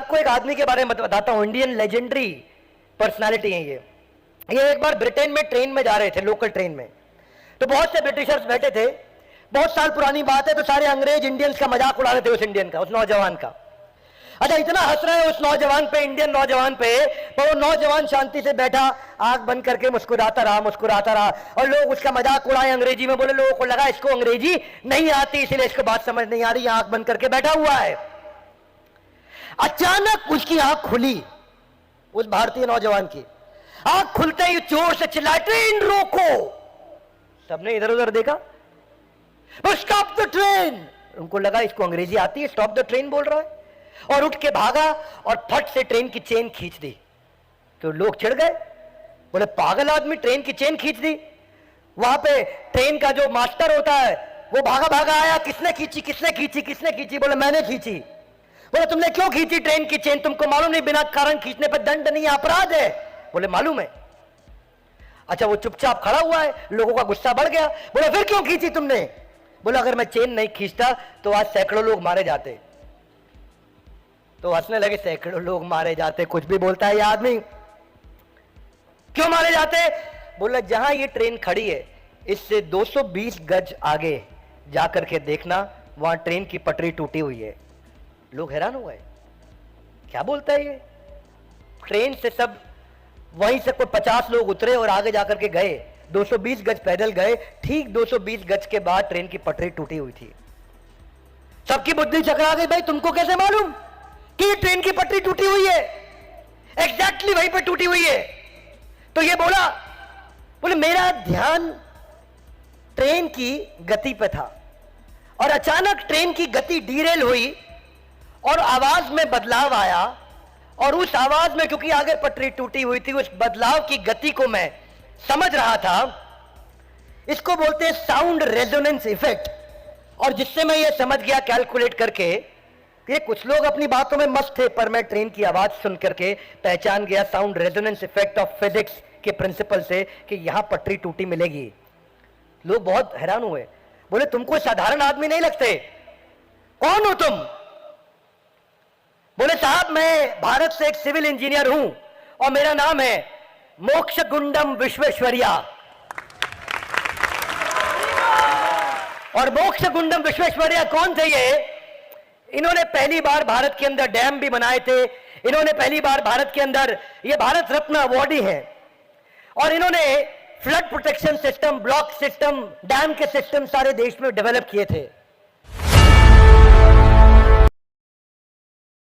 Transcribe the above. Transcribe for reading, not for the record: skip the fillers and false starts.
आपको एक आदमी के बारे में बताता हूं, इंडियन लेजेंडरी पर्सनालिटी है ये एक बार ब्रिटेन में ट्रेन में जा रहे थे, लोकल ट्रेन में, तो बहुत से ब्रिटिशर्स बैठे थे। बहुत साल पुरानी बात है, तो सारे अंग्रेज इंडियंस का मजाक उड़ा रहे थे उस इंडियन का, उस नौजवान का। अच्छा, इतना हंस रहे हैं उस नौजवान पे, इंडियन नौजवान पे, पर वो नौजवान शांति से बैठा, आंख बंद करके मुस्कुराता रहा, और लोग उसका मजाक उड़ाए अंग्रेजी में। बोले, लोगों को लगा इसको अंग्रेजी नहीं आती, इसलिए इसको बात समझ नहीं आ रही, आंख बंद करके बैठा हुआ है। अचानक उसकी आंख खुली, उस भारतीय नौजवान की आंख खुलते ही जोर से चिल्लाए, ट्रेन रोको। सबने इधर उधर देखा, स्टॉप द ट्रेन। उनको लगा इसको अंग्रेजी आती है, स्टॉप द ट्रेन बोल रहा है, और उठ के भागा और फट से ट्रेन की चेन खींच दी। तो लोग चिढ़ गए, बोले पागल आदमी, ट्रेन की चेन खींच दी। वहां पे ट्रेन का जो मास्टर होता है वो भागा भागा आया, किसने खींची? बोले मैंने खींची। बोले तुमने क्यों खींची ट्रेन की चेन? तुमको मालूम नहीं बिना कारण खींचने पर दंड नहीं, अपराध है? बोले मालूम है। अच्छा, वो चुपचाप खड़ा हुआ है, लोगों का गुस्सा बढ़ गया। बोले फिर क्यों खींची तुमने? बोले अगर मैं चेन नहीं खींचता तो आज सैकड़ों लोग मारे जाते। तो हंसने लगे, सैकड़ों लोग मारे जाते, कुछ भी बोलता है ये आदमी, क्यों मारे जाते? बोले जहां ये ट्रेन खड़ी है इससे 220 गज आगे जाकर के देखना, वहां ट्रेन की पटरी टूटी हुई है। लोग हैरान हो गए, क्या बोलता है ये? ट्रेन से सब वहीं से कोई 50 लोग उतरे और आगे जाकर के गए, 220 गज पैदल गए। ठीक 220 गज के बाद ट्रेन की पटरी टूटी हुई थी। सबकी बुद्धि चकरा गई, भाई तुमको कैसे मालूम कि ट्रेन की पटरी टूटी हुई है? एग्जैक्टली वहीं पर टूटी हुई है। तो ये बोले मेरा ध्यान ट्रेन की गति पे था, और अचानक ट्रेन की गति डीरेल हुई और आवाज में बदलाव आया, और उस आवाज में, क्योंकि आगे पटरी टूटी हुई थी, उस बदलाव की गति को मैं समझ रहा था। इसको बोलते हैं साउंड रेजोनेंस इफेक्ट। और जिससे मैं ये समझ गया कैलकुलेट करके, ये कुछ लोग अपनी बातों में मस्त थे, पर मैं ट्रेन की आवाज सुन करके पहचान गया sound resonance effect of physics के प्रिंसिपल से कि यहां पटरी टूटी मिलेगी। लोग बहुत हैरान हुए, बोले तुमको साधारण आदमी नहीं लगते, कौन हो तुम? बोले साहब मैं भारत से एक सिविल इंजीनियर हूं और मेरा नाम है मोक्षगुंडम विश्वेश्वरैया। और मोक्षगुंडम विश्वेश्वरैया कौन थे ये? इन्होंने पहली बार भारत के अंदर डैम भी बनाए थे, इन्होंने पहली बार भारत के अंदर, ये भारत रत्न अवार्डी हैं, और इन्होंने flood protection system, block system, dam के सिस्टम सारे देश में डेवलप किए थे।